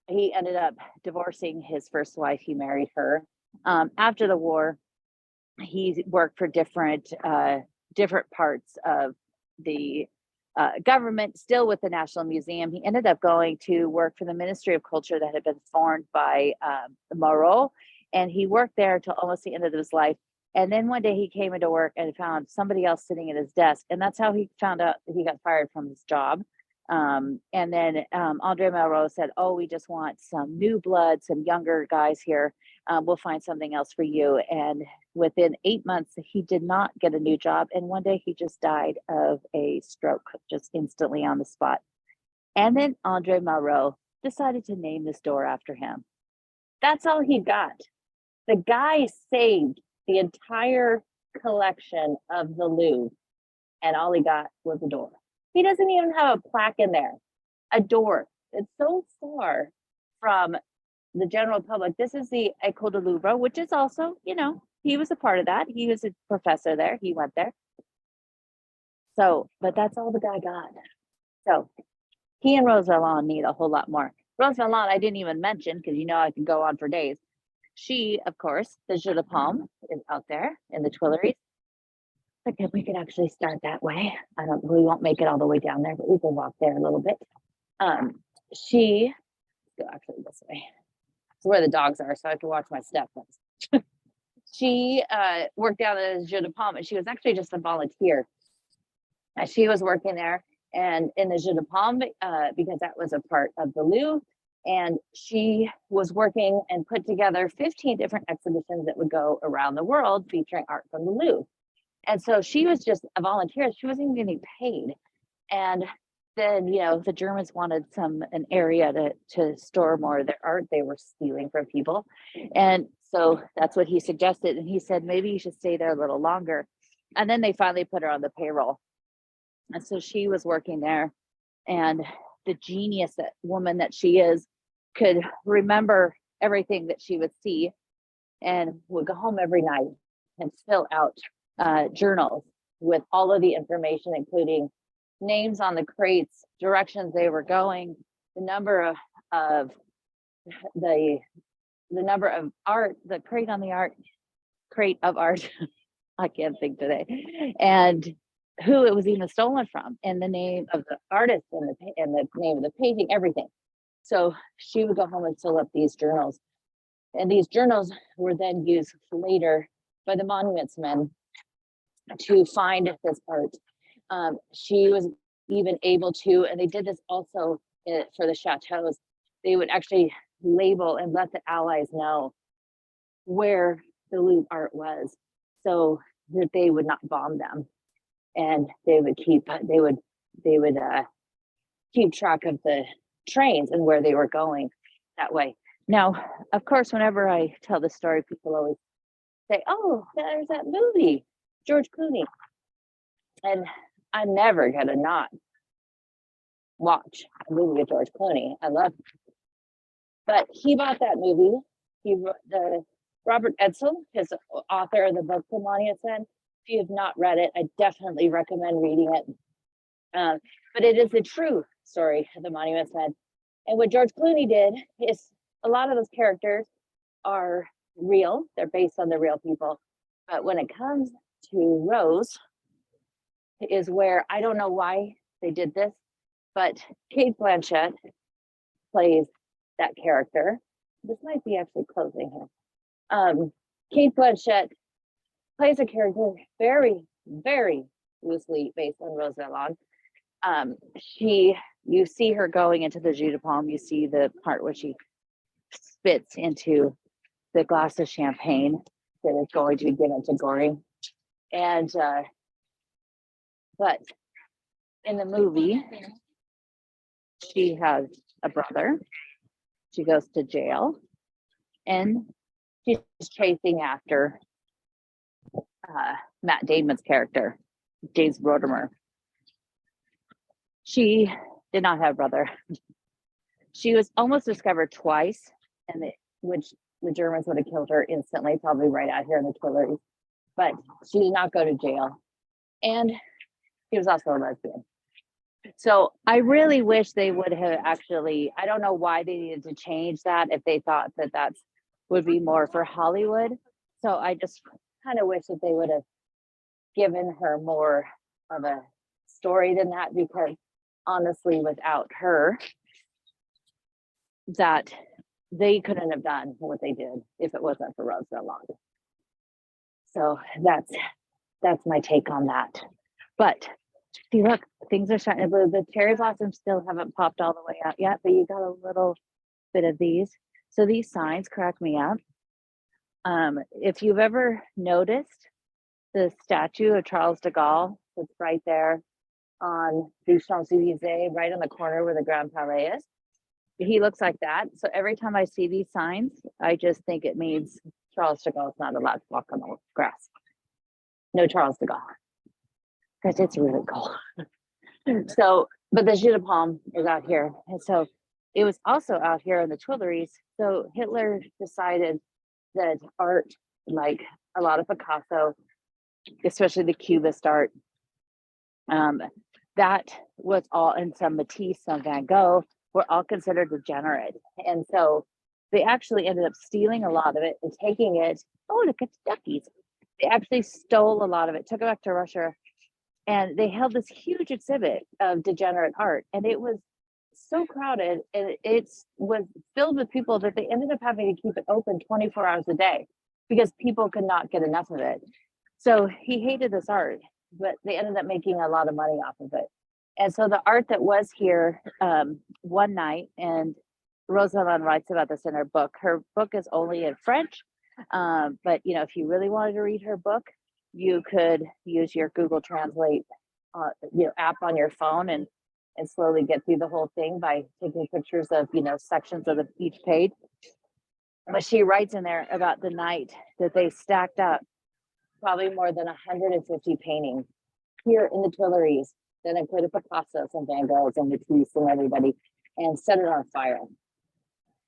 He ended up divorcing his first wife. He married her. After the war, he worked for different parts of the government, still with the National Museum. He ended up going to work for the Ministry of Culture that had been formed by Moreau, and he worked there until almost the end of his life. And then one day he came into work and found somebody else sitting at his desk, and that's how he found out he got fired from his job. And then Andre Malraux said, oh, we just want some new blood, some younger guys here. We'll find something else for you. And within 8 months, he did not get a new job. And one day he just died of a stroke, just instantly on the spot. And then Andre Malraux decided to name the store after him. That's all he got. The guy saved the entire collection of the Louvre, and all he got was a door. He doesn't even have a plaque in there, a door. It's so far from the general public. This is the École du Louvre, which is also, you know, he was a part of that. He was a professor there. He went there. So, but that's all the guy got. So he and Rose Valland need a whole lot more. Rose Valland, I didn't even mention, because you know I could go on for days. She, of course, the Jeu de Paume is out there in the Tuileries. But then we could actually start that way. We won't make it all the way down there, but we can walk there a little bit. She, go actually this way. It's where the dogs are, so I have to watch my step. She worked down at the Jeu de Paume, and she was actually just a volunteer. She was working there and in the Jeu de Paume because that was a part of the Louvre. And she was working and put together 15 different exhibitions that would go around the world featuring art from the Louvre. And so she was just a volunteer. She wasn't even getting paid. And then, you know, the Germans wanted an area to store more of their art they were stealing from people. And so that's what he suggested. And he said, maybe you should stay there a little longer. And then they finally put her on the payroll. And so she was working there. And the genius woman that she is could remember everything that she would see and would go home every night and fill out journals with all of the information, including names on the crates, directions they were going, the number of the number of art, the crate of art. I can't think today, and who it was even stolen from, and the name of the artist, and the name of the painting, everything. So she would go home and fill up these journals, and these journals were then used later by the monuments men to find this art. She was even able to, and they did this also for the chateaus, they would actually label and let the Allies know where the Louvre art was, so that they would not bomb them, and they would keep track of the trains and where they were going that way. Now, of course, whenever I tell the story, people always say, oh, there's that movie, George Clooney. And I'm never gonna not watch a movie with George Clooney. I love it. But he bought that movie. Robert Edsel, his author of the book The Monument Men. If you have not read it, I definitely recommend reading it. But it is a true story of the Monument Men. And what George Clooney did is, a lot of those characters are real. They're based on the real people. But when it comes to Rose, is where I don't know why they did this, but Cate Blanchett plays that character. This might be actually closing here. Cate Blanchett plays a character very, very loosely based on Rose Valland. You see her going into the Jeu de Paume. You see the part where she spits into the glass of champagne that is going to be given to Goring. And but in the movie, she has a brother. She goes to jail, and she's chasing after Matt Damon's character, James Rodimer. She did not have a brother. She was almost discovered twice, which the Germans would have killed her instantly, probably right out here in the Tuileries. But she did not go to jail, and she was also a lesbian. So I really wish they would have actually, I don't know why they needed to change that if they thought that would be more for Hollywood. So I just kind of wish that they would have given her more of a story than that, because honestly, without her, that they couldn't have done what they did if it wasn't for Rose Valland. So that's my take on that. But See, look, things are starting to bloom. The cherry blossoms still haven't popped all the way out yet, but you got a little bit of these. So these signs crack me up. If you've ever noticed the statue of Charles de Gaulle that's right there on the Champs-Élysées, right on the corner where the Grand Palais is, he looks like that. So every time I see these signs, I just think it means Charles de Gaulle's not allowed to walk on the grass. No Charles de Gaulle, because it's really cold. So, but the Jeu de Paume is out here. And so it was also out here in the Tuileries. So Hitler decided that art, like a lot of Picasso, especially the Cubist art, that was all, and some Matisse, some Van Gogh, were all considered degenerate. And so they actually ended up stealing a lot of it and taking it. Oh, look at the duckies. They actually stole a lot of it, took it back to Russia, and they held this huge exhibit of degenerate art. And it was so crowded, and it was filled with people that they ended up having to keep it open 24 hours a day because people could not get enough of it. So he hated this art, but they ended up making a lot of money off of it. And so the art that was here one night, and Rosalind writes about this in her book. Her book is only in French, but you know, if you really wanted to read her book, you could use your Google Translate app on your phone and slowly get through the whole thing by taking pictures of sections of each page. But she writes in there about the night that they stacked up probably more than 150 paintings here in the Tuileries that included Picasso's and Van Gogh's and Matisse and everybody, and set it on fire,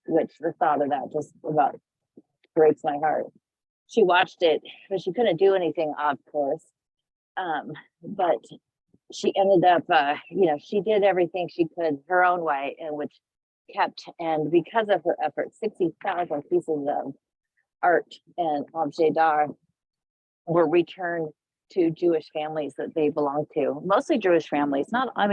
which the thought of that just about breaks my heart. She watched it, but she couldn't do anything, of course. But she ended up, she did everything she could her own way, and which kept, and because of her efforts, 60,000 pieces of art and objets d'art were returned to Jewish families that they belonged to, mostly Jewish families. I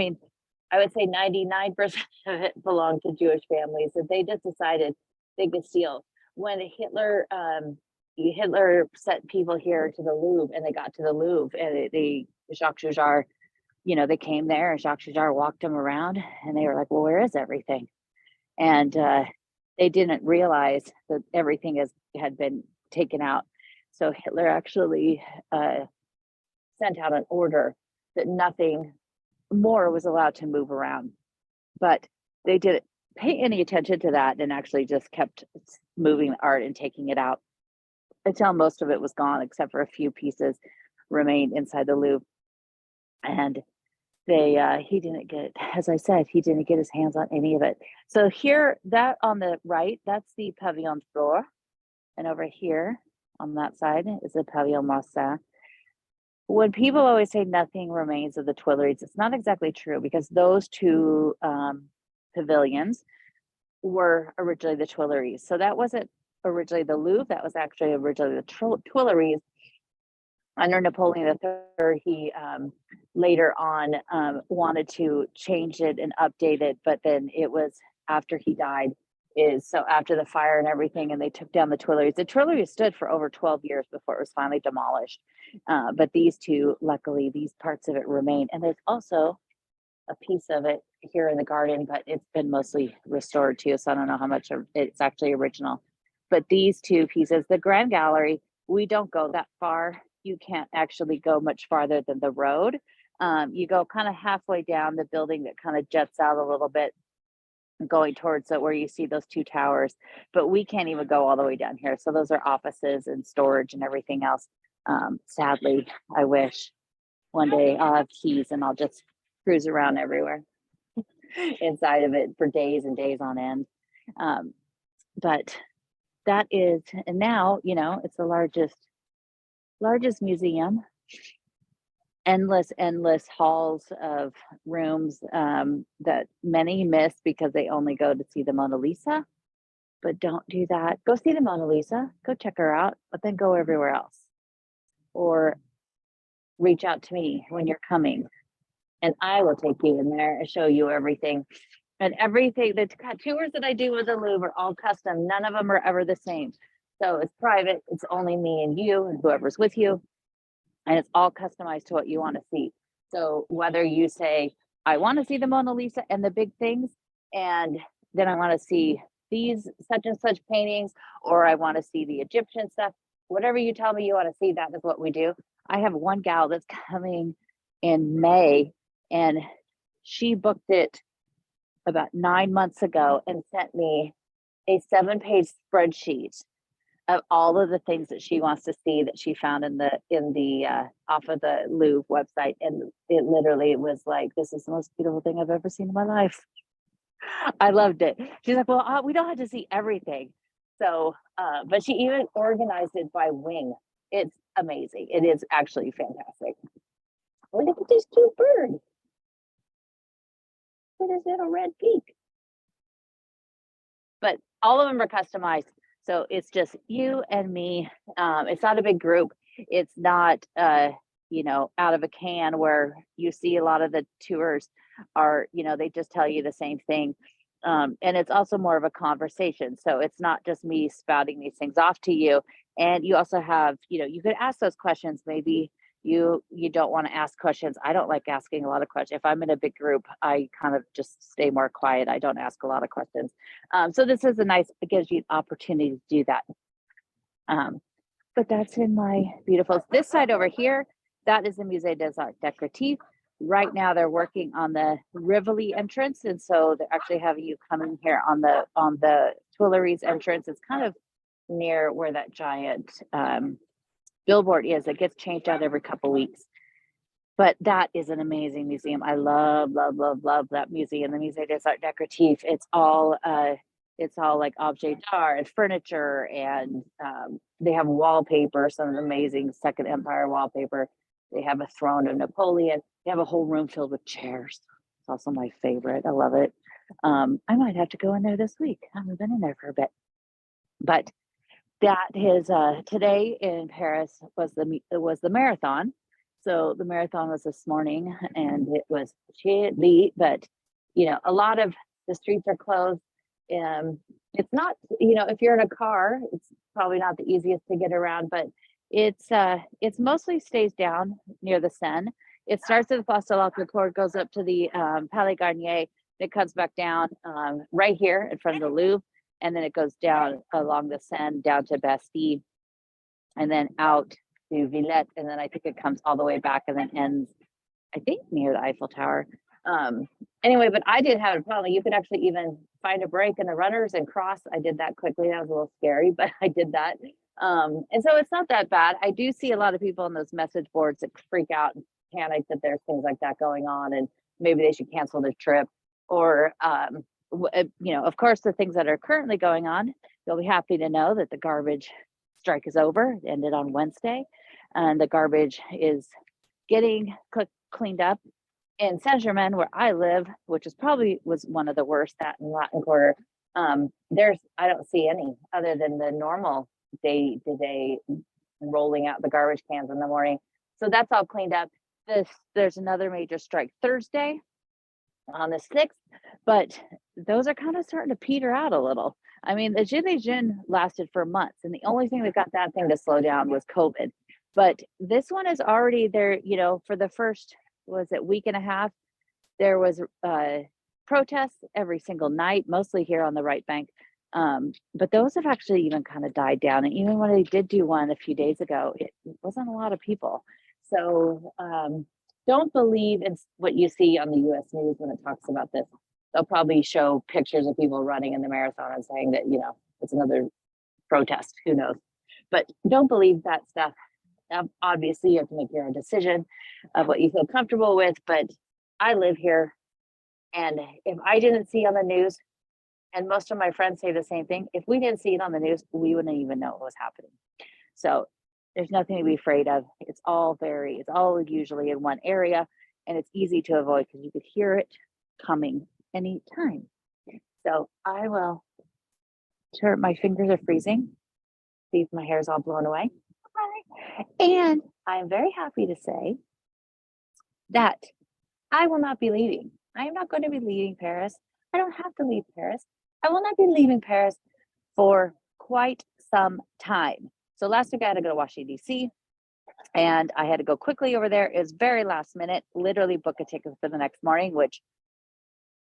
would say 99% of it belonged to Jewish families that they just decided they could steal. When Hitler sent people here to the Louvre, and they got to the Louvre, and Jacques Chagall, they came there, and Jacques Chagall walked them around, and they were like, well, where is everything? And they didn't realize that everything had been taken out. So Hitler actually sent out an order that nothing more was allowed to move around. But they didn't pay any attention to that, and actually just kept moving the art and taking it out until most of it was gone, except for a few pieces remained inside the Louvre. And he didn't get, as I said, he didn't get his hands on any of it. So here, that on the right, that's the Pavillon Floor. And over here on that side is the Pavillon Marsan. When people always say nothing remains of the Tuileries, it's not exactly true, because those two pavilions were originally the Tuileries. So that wasn't originally the Louvre, that was actually originally the Tuileries. Under Napoleon III, he later on wanted to change it and update it, but then it was after he died, after the fire and everything, and they took down the Tuileries. The Tuileries stood for over 12 years before it was finally demolished. But these two, luckily, these parts of it remain. And there's also a piece of it here in the garden, but it's been mostly restored too, so I don't know how much it's actually original. But these two pieces, the Grand Gallery, we don't go that far. You can't actually go much farther than the road. You go kind of halfway down the building that kind of jets out a little bit, going towards where you see those two towers, but we can't even go all the way down here. So those are offices and storage and everything else. Sadly, I wish one day I'll have keys and I'll just cruise around everywhere inside of it for days and days on end. But that is, and now, it's the largest museum, endless halls of rooms that many miss because they only go to see the Mona Lisa. But don't do that. Go see the Mona Lisa, go check her out, but then go everywhere else. Or reach out to me when you're coming, and I will take you in there and show you everything. And everything, the tours that I do with the Louvre are all custom. None of them are ever the same. So it's private. It's only me and you and whoever's with you. And it's all customized to what you want to see. So whether you say, I want to see the Mona Lisa and the big things, and then I want to see these such and such paintings, or I want to see the Egyptian stuff, whatever you tell me you want to see, that is what we do. I have one gal that's coming in May, and she booked it about 9 months ago and sent me a 7-page spreadsheet of all of the things that she wants to see that she found in the off of the Louvre website. And it literally was like, this is the most beautiful thing I've ever seen in my life. I loved it. She's like, well, we don't have to see everything. So, but she even organized it by wing. It's amazing. It is actually fantastic. Look at this cute bird. Look at his little red beak. But all of them are customized. So it's just you and me. It's not a big group. It's not, you know, out of a can where you see a lot of the tours are, you know, they just tell you the same thing. And it's also more of a conversation. So it's not just me spouting these things off to you. And you also have, you know, you could ask those questions. Maybe you don't want to ask questions. I don't like asking a lot of questions. If I'm in a big group, I kind of just stay more quiet. I don't ask a lot of questions. So this is it gives you an opportunity to do that. But that's in my beautiful, this side over here, that is the Musée des Arts Décoratifs. Right now they're working on the Rivoli entrance. And so they're actually having you come in here on the Tuileries entrance. It's kind of near where that giant billboard is. It gets changed out every couple weeks. But that is an amazing museum. I love that museum, the Musée des Arts Décoratifs. It's all like objet d'art and furniture, and they have wallpaper, some amazing Second Empire wallpaper. They have a throne of Napoleon. They have a whole room filled with chairs. It's also my favorite. I love it. I might have to go in there this week. I haven't been in there for a bit. But that is today in Paris was the marathon. So the marathon was this morning, and it was chilly, but you know, a lot of the streets are closed. It's not, you know, if you're in a car, it's probably not the easiest to get around, but it's mostly stays down near the Seine. It starts at the Place de la Concorde, goes up to the Palais Garnier, it comes back down right here in front of the Louvre, and then it goes down along the Seine down to Bastille, and then out to Villette, and then I think it comes all the way back and then ends, I think, near the Eiffel Tower. Anyway, but I didn't have a problem. You could actually even find a break in the runners and cross. I did that quickly. That was a little scary, but I did that. And so it's not that bad. I do see a lot of people on those message boards that freak out and panic that there's things like that going on, and maybe they should cancel their trip. Or, you know, of course, the things that are currently going on, you'll be happy to know that the garbage strike is over. It ended on Wednesday, and the garbage is getting cleaned up. In Saint-Germain, where I live, which is probably was one of the worst, that in Latin Quarter, I don't see any other than the normal day-to-day rolling out the garbage cans in the morning. So that's all cleaned up. There's another major strike Thursday on the 6th, but those are kind of starting to peter out a little. I mean, the Gilets jaunes lasted for months, and the only thing that got that thing to slow down was COVID. But this one is already there, you know, for the first, was it week and a half, there was protests every single night, mostly here on the right bank. But those have actually even kind of died down. And even when they did do one a few days ago, it wasn't a lot of people. So don't believe in what you see on the US news when it talks about this. They'll probably show pictures of people running in the marathon and saying that, you know, it's another protest, who knows. But don't believe that stuff. Obviously, you have to make your own decision of what you feel comfortable with, but I live here, and if I didn't see on the news, and most of my friends say the same thing, if we didn't see it on the news, we wouldn't even know what was happening. So there's nothing to be afraid of. It's all usually in one area, and it's easy to avoid because you could hear it coming anytime. So I will turn, my fingers are freezing. See if my hair is all blown away. And I'm very happy to say that I will not be leaving. I am not going to be leaving Paris. I don't have to leave Paris. I will not be leaving Paris for quite some time. So last week I had to go to Washington, D.C. And I had to go quickly over there. It was very last minute, literally book a ticket for the next morning, which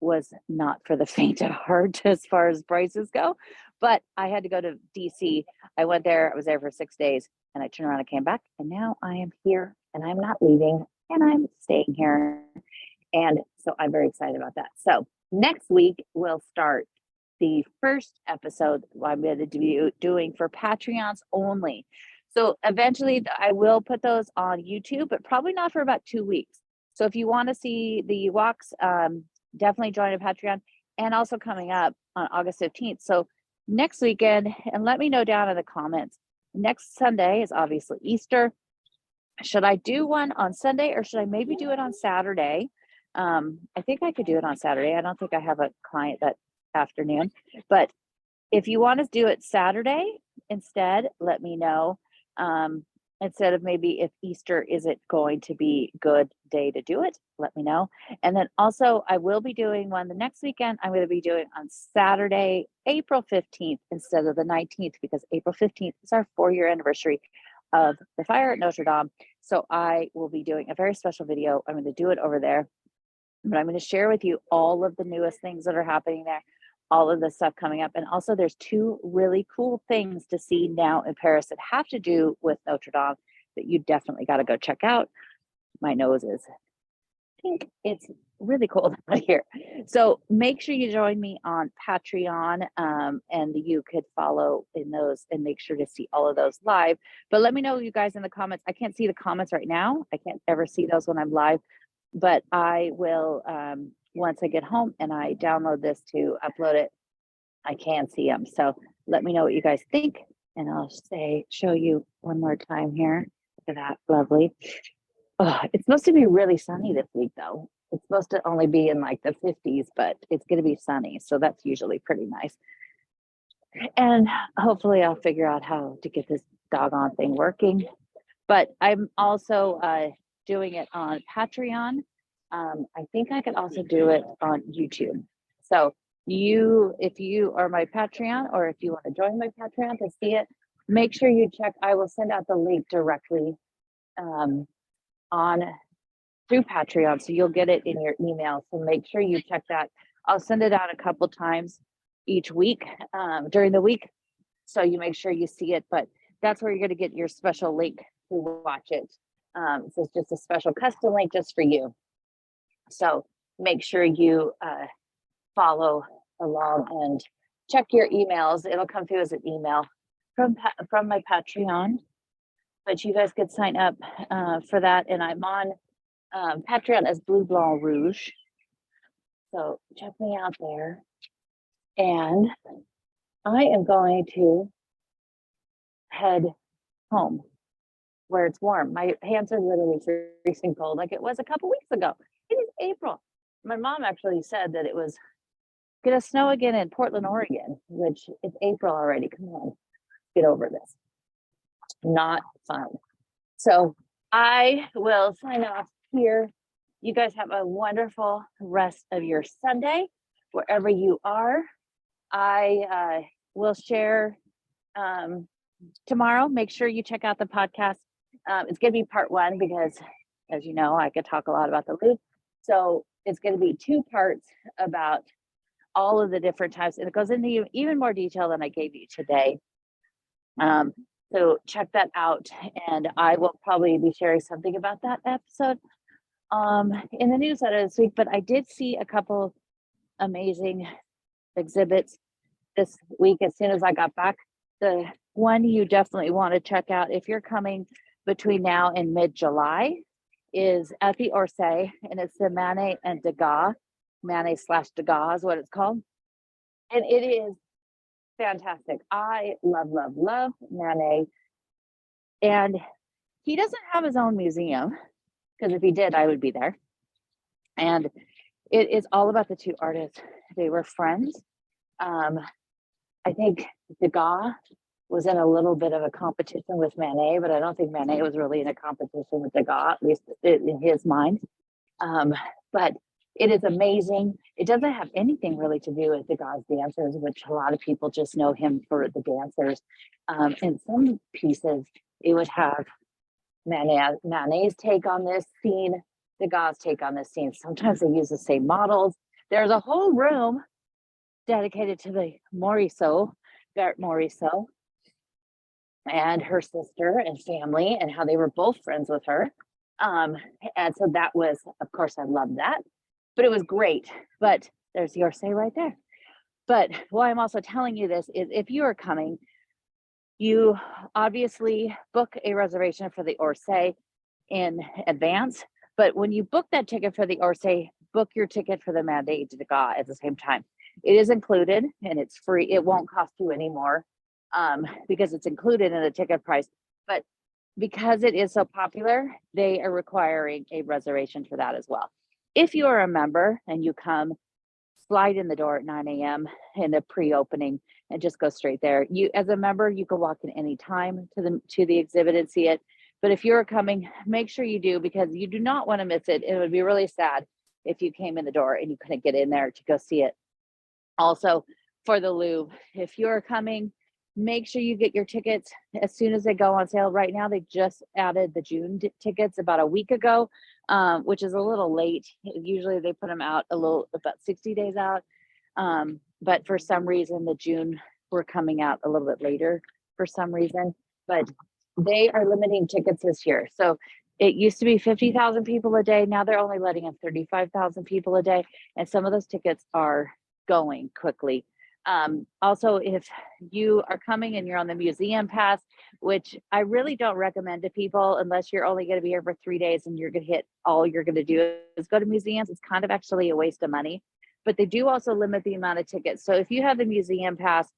was not for the faint of heart as far as prices go. But I had to go to DC. I went there, I was there for 6 days, and I turned around and came back. And now I am here and I'm not leaving and I'm staying here. And so I'm very excited about that. So next week we'll start the first episode I'm going to be doing for Patreons only. So eventually I will put those on YouTube, but probably not for about 2 weeks. So if you want to see the walks, definitely join a Patreon. And also coming up on August 15th. So next weekend, and let me know down in the comments. Next Sunday is obviously Easter. Should I do one on Sunday or should I maybe do it on Saturday? I think I could do it on Saturday. I don't think I have a client that afternoon, but if you want to do it Saturday instead, let me know. Instead of maybe if Easter isn't going to be a good day to do it, let me know. And then also I will be doing one the next weekend. I'm going to be doing on Saturday, April 15th instead of the 19th, because April 15th is our 4-year anniversary of the fire at Notre Dame. So I will be doing a very special video. I'm going to do it over there, but I'm going to share with you all of the newest things that are happening there, all of the stuff coming up. And also there's 2 really cool things to see now in Paris that have to do with Notre Dame that you definitely got to go check out. My nose is pink. It's really cold out here. So make sure you join me on Patreon, and you could follow in those and make sure to see all of those live. But let me know, you guys, in the comments. I can't see the comments right now. I can't ever see those when I'm live, but I will, once I get home and I download this to upload it, I can see them. So let me know what you guys think. And I'll show you one more time here. Look at that, lovely. Oh, it's supposed to be really sunny this week though. It's supposed to only be in like the 50s, but it's going to be sunny. So that's usually pretty nice. And hopefully I'll figure out how to get this doggone thing working. But I'm also doing it on Patreon. I think I could also do it on YouTube. So if you are my Patreon, or if you want to join my Patreon to see it, make sure you check. I will send out the link directly through Patreon, so you'll get it in your email. So make sure you check that. I'll send it out a couple times each week during the week, so you make sure you see it. But that's where you're going to get your special link to watch it. So it's just a special custom link just for you. So make sure you follow along and check your emails. It'll come through as an email from my Patreon, but you guys could sign up for that. And I'm on Patreon as Blue Blanc Rouge. So check me out there. And I am going to head home where it's warm. My hands are literally freezing cold like it was a couple weeks ago. It is April. My mom actually said that it was gonna snow again in Portland, Oregon, which it's April already. Come on, get over this. Not fun. So I will sign off here. You guys have a wonderful rest of your Sunday, wherever you are. I will share tomorrow. Make sure you check out the podcast. It's going to be part 1 because, as you know, I could talk a lot about the Louvre. So it's going to be 2 parts about all of the different types, and it goes into even more detail than I gave you today. So check that out, and I will probably be sharing something about that episode in the newsletter this week. But I did see a couple amazing exhibits this week as soon as I got back. The one you definitely want to check out if you're coming between now and mid-July is at the Orsay, and it's the Manet and Degas. Manet/Degas is what it's called. And it is fantastic. I love Manet. And he doesn't have his own museum, because if he did, I would be there. And it is all about the 2 artists. They were friends. I think Degas was in a little bit of a competition with Manet, but I don't think Manet was really in a competition with Degas, at least in his mind. But it is amazing. It doesn't have anything really to do with Degas' dancers, which a lot of people just know him for the dancers. In some pieces, it would have Manet's take on this scene, Degas' take on this scene. Sometimes they use the same models. There's a whole room dedicated to the Morisot, Berthe Morisot, and her sister and family, and how they were both friends with her. And so that was, of course, I love that, but it was great. But there's your say right there. But why I'm also telling you this is if you are coming, you obviously book a reservation for the Orsay in advance. But when you book that ticket for the Orsay, book your ticket for the Mandate de Degas at the same time. It is included and it's free. It won't cost you anymore because it's included in the ticket price. But because it is so popular, they are requiring a reservation for that as well. If you are a member and you come, slide in the door at 9 a.m. in the pre-opening and just go straight there. You, as a member, you can walk in any time to the exhibit and see it. But if you're coming, make sure you do, because you do not want to miss it. It would be really sad if you came in the door and you couldn't get in there to go see it. Also, for the Louvre, if you're coming, make sure you get your tickets as soon as they go on sale. Right now, they just added the June tickets about a week ago, which is a little late. Usually they put them out about 60 days out. But for some reason, the June were coming out a little bit later for some reason. But they are limiting tickets this year. So it used to be 50,000 people a day. Now they're only letting in 35,000 people a day. And some of those tickets are going quickly. Also, if you are coming and you're on the museum pass, which I really don't recommend to people unless you're only going to be here for 3 days and you're going to hit all you're going to do is go to museums, it's kind of actually a waste of money. But they do also limit the amount of tickets. So if you have the museum pass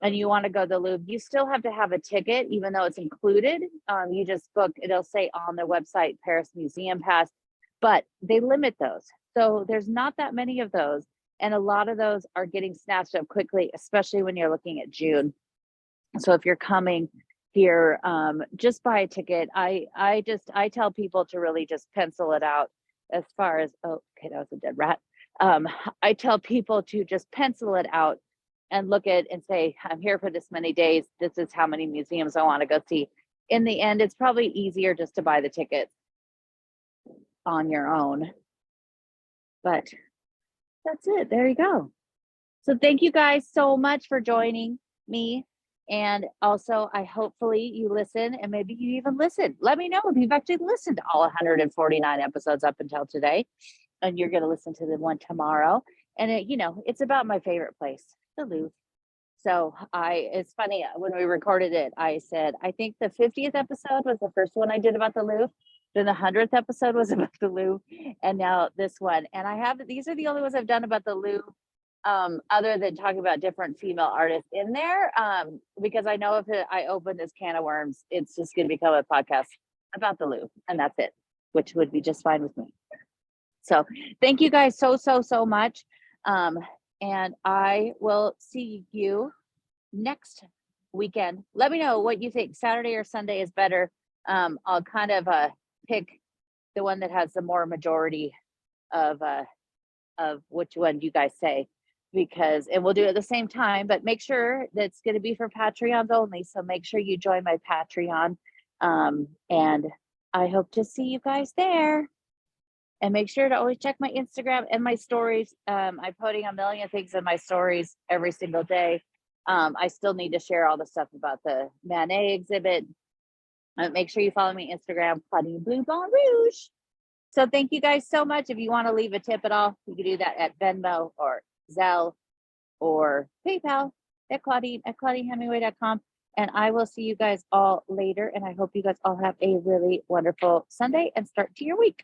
and you want to go to the Louvre, you still have to have a ticket, even though it's included. You just book, it'll say on the website, Paris Museum Pass, but they limit those. So there's not that many of those. And a lot of those are getting snatched up quickly, especially when you're looking at June. So if you're coming here, just buy a ticket. I tell people to really just pencil it out as far as, oh, okay, that was a dead rat. I tell people to just pencil it out and look at and say, I'm here for this many days. This is how many museums I want to go see. In the end, it's probably easier just to buy the tickets on your own. But that's it. There you go. So thank you guys so much for joining me. And also, hopefully you listen, and maybe you even listen. Let me know if you've actually listened to all 149 episodes up until today, and you're going to listen to the one tomorrow. And it's about my favorite place, the Louvre. So it's funny, when we recorded it, I said, I think the 50th episode was the first one I did about the Louvre. Then the 100th episode was about the Louvre, and now this one. And these are the only ones I've done about the Louvre, other than talking about different female artists in there, because I know if I open this can of worms, it's just going to become a podcast about the Louvre, and that's it, which would be just fine with me. So thank you guys so much. And I will see you next weekend. Let me know what you think. Saturday or Sunday is better. I'll kind of pick the one that has the more majority of which one you guys say, and we'll do it at the same time, but make sure that's going to be for Patreons only. So make sure you join my Patreon. And I hope to see you guys there. And make sure to always check my Instagram and my stories. I'm putting a million things in my stories every single day. I still need to share all the stuff about the Manet exhibit. Make sure you follow me on Instagram, Claudine Blue Bon Rouge. So thank you guys so much. If you want to leave a tip at all, you can do that at Venmo or Zelle or PayPal at ClaudineHemingway.com. And I will see you guys all later. And I hope you guys all have a really wonderful Sunday and start to your week.